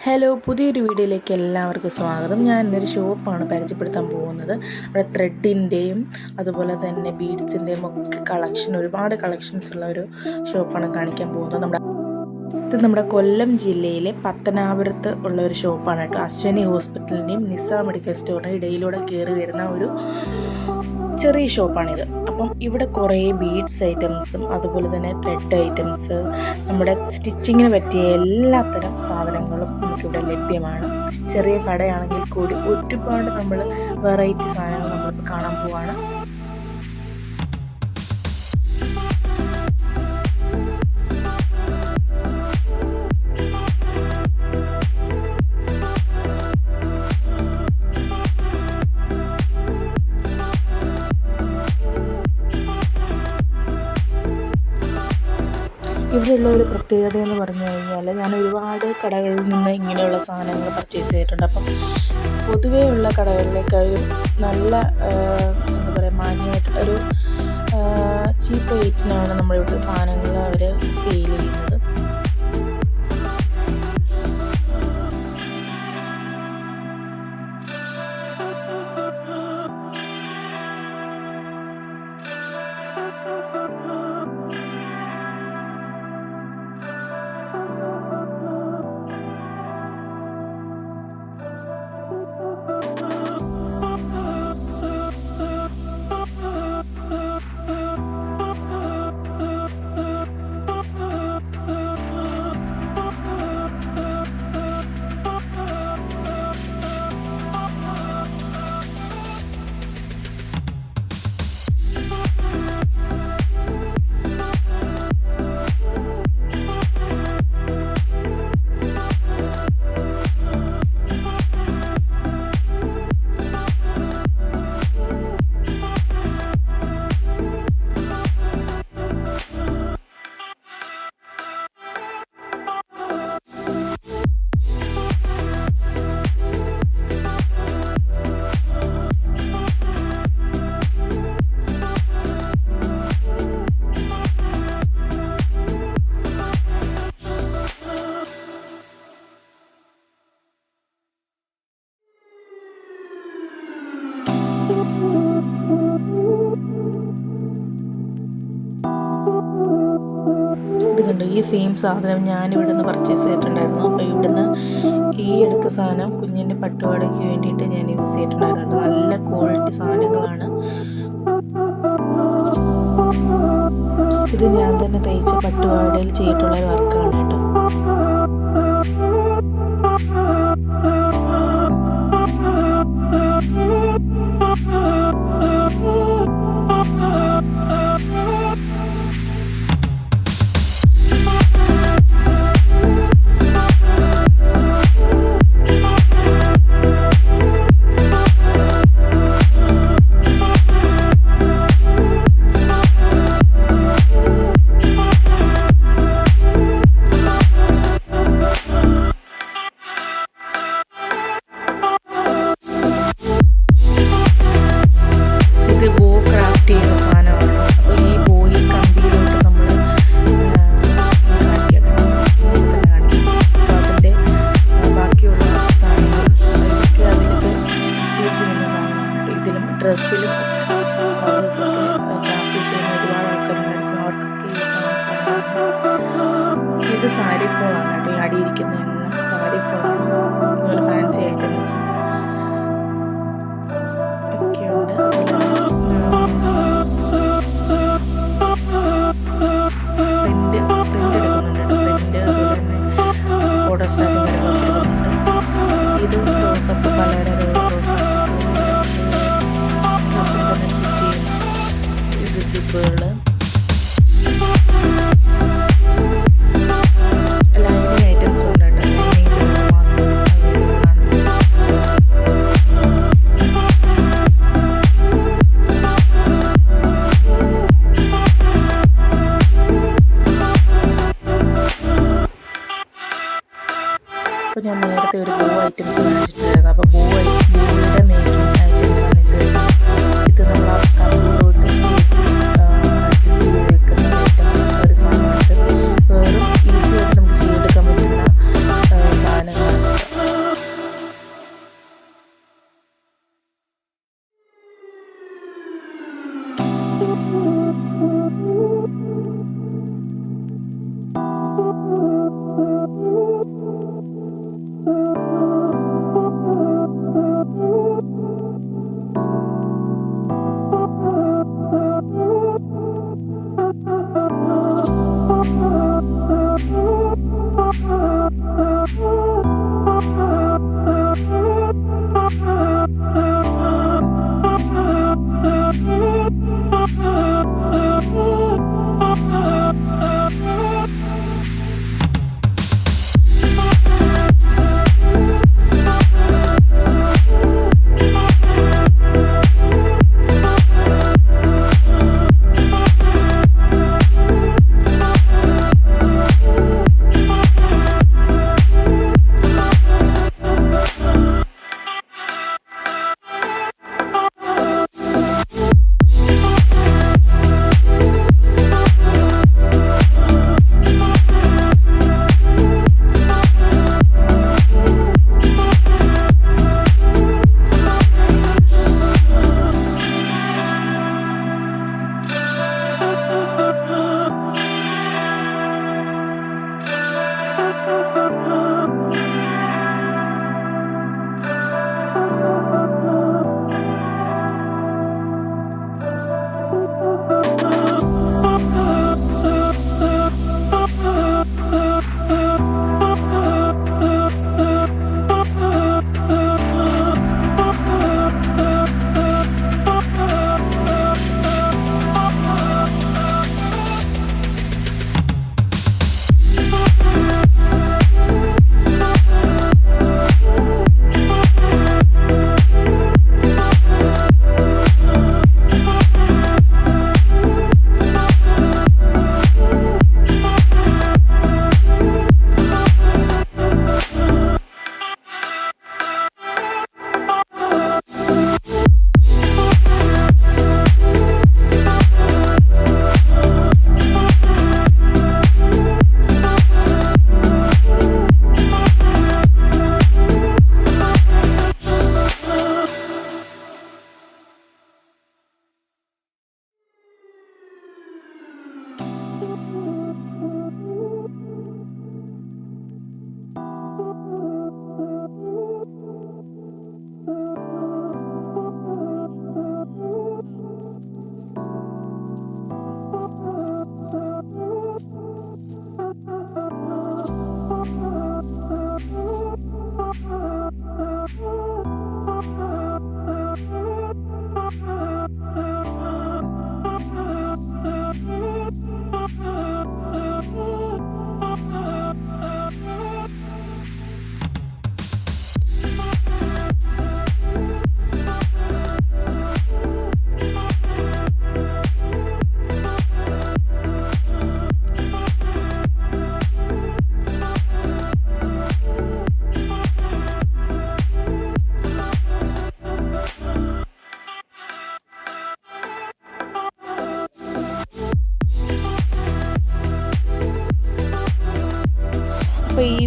Hello, പുതിയൊരു വീഡിയോയിലേക്ക് എല്ലാവർക്കും സ്വാഗതം. ഞാൻ ഇന്നൊരു ഷോപ്പാണ് പരിചയപ്പെടുത്താൻ പോകുന്നത്. അവിടെ ത്രെഡിൻ്റെയും അതുപോലെ തന്നെ ബീഡ്സിൻ്റെയും ഒക്കെ ഒരുപാട് കളക്ഷൻസ് ഉള്ള ഒരു ഷോപ്പാണ് കാണിക്കാൻ പോകുന്നത്. ഇത് നമ്മുടെ കൊല്ലം ജില്ലയിലെ പത്തനാപുരത്ത് ഉള്ള ഒരു ഷോപ്പാണ് കേട്ടോ. അശ്വനി ഹോസ്പിറ്റലിൻ്റെയും നിസ മെഡിക്കൽ സ്റ്റോറിൻ്റെയും ഇടയിലൂടെ കയറി വരുന്ന ഒരു ചെറിയ ഷോപ്പാണിത്. അപ്പം ഇവിടെ കുറേ ബീഡ്സ് ഐറ്റംസും അതുപോലെ തന്നെ ത്രെഡ് ഐറ്റംസ്, നമ്മുടെ സ്റ്റിച്ചിങ്ങിന് പറ്റിയ എല്ലാത്തരം സാധനങ്ങളും നമുക്കിവിടെ ലഭ്യമാണ്. ചെറിയ കടയാണെങ്കിൽ കൂടി ഒരുപാട് നമ്മൾ വെറൈറ്റി സാധനങ്ങൾ നമ്മളിപ്പോൾ കാണാൻ പോവാണ്. ഇവിടെയുള്ള ഒരു പ്രത്യേകത എന്ന് പറഞ്ഞു കഴിഞ്ഞാൽ, ഞാൻ ഒരുപാട് കടകളിൽ നിന്ന് ഇങ്ങനെയുള്ള സാധനങ്ങൾ പർച്ചേസ് ചെയ്തിട്ടുണ്ട്. അപ്പം പൊതുവേ ഉള്ള കടകളിലേക്കാളും നല്ല എന്താ പറയുക, മാന്യമായിട്ട് ഒരു ചീപ്പ് റേറ്റിനാണ് നമ്മളിവിടുത്തെ സാധനങ്ങൾ അവർ സെയിൽ ചെയ്യുന്നത്. ഇത് കണ്ടു, ഈ സെയിം സാധനം ഞാനിവിടെ നിന്ന് പർച്ചേസ് ചെയ്തിട്ടുണ്ടായിരുന്നു. അപ്പോൾ ഇവിടുന്ന് ഈ എടുത്ത സാധനം കുഞ്ഞിൻ്റെ പട്ടുപാടയ്ക്ക് വേണ്ടിയിട്ട് ഞാൻ യൂസ് ചെയ്തിട്ടുണ്ടായിരുന്നു. നല്ല ക്വാളിറ്റി സാധനങ്ങളാണ്. ഇത് ഞാൻ തന്നെ തയ്ച്ച പട്ടുപാടയിൽ ചെയ്തിട്ടുള്ള ഒരു വർക്കാണ് കേട്ടോ. ഡ്രസ്സിലും ഒക്കെ ക്രാഫ്റ്റ് ചെയ്യുന്ന ഒരുപാട് ആൾക്കാരുണ്ടായിരിക്കും. അവർക്കൊക്കെ യൂസ് ആവുന്ന സാധനമാണ്. ഇത് സാരി ഫോളാണ് കേട്ടോ. ഈ അടിയിരിക്കുന്ന എല്ലാം സാരി ഫോളാണ്. അതുപോലെ ഫാൻസി ഐറ്റംസ് ഒക്കെ ഉണ്ട്. പ്രിൻ്റ് എടുക്കുന്നുണ്ട്. പ്രിൻ്റ് അതുപോലെ തന്നെ ഫോട്ടോസ്റ്റാറ്റും കാര്യങ്ങളൊക്കെ എടുക്കുന്നുണ്ട്. ഇത് റോസപ്പ്, പലതരം റോസാപ്പ് സ്റ്റിച്ച് ചെയ്യും. ഇത് സിപ്പുകൾ, ലൈനിങ് ഐറ്റംസ് ഉണ്ട് കേട്ടോ. അപ്പോൾ ഞാൻ നേരത്തെ ഒരു ബോ ഐറ്റംസ് കാണിച്ചിട്ടുണ്ടായിരുന്നു. അപ്പോൾ ബോയുടെ മേക്കിംഗ് ഐറ്റംസ് ആണ് ഇത്. ഇത് നമ്മൾ ആ കമ്പിയിലോട്ട് അഡ്ജസ്റ്റ് ചെയ്ത് വെക്കുന്ന ഐറ്റം ഒരു സാധനമായിട്ട് വെറും ഈസി ആയിട്ട് നമുക്ക് ചെയ്തെടുക്കാൻ പറ്റുന്ന സാധനങ്ങളാണ്.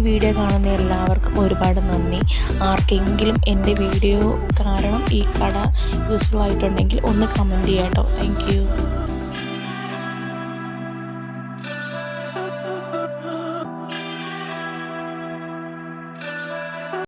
വീഡിയോ കാണുന്ന എല്ലാവർക്കും ഒരുപാട് നന്ദി. ആർക്കെങ്കിലും എൻ്റെ വീഡിയോ കാരണം ഈ കട യൂസ്ഫുൾ ആയിട്ടുണ്ടെങ്കിൽ ഒന്ന് കമൻറ്റ് ചെയ്യാം കേട്ടോ. Thank you.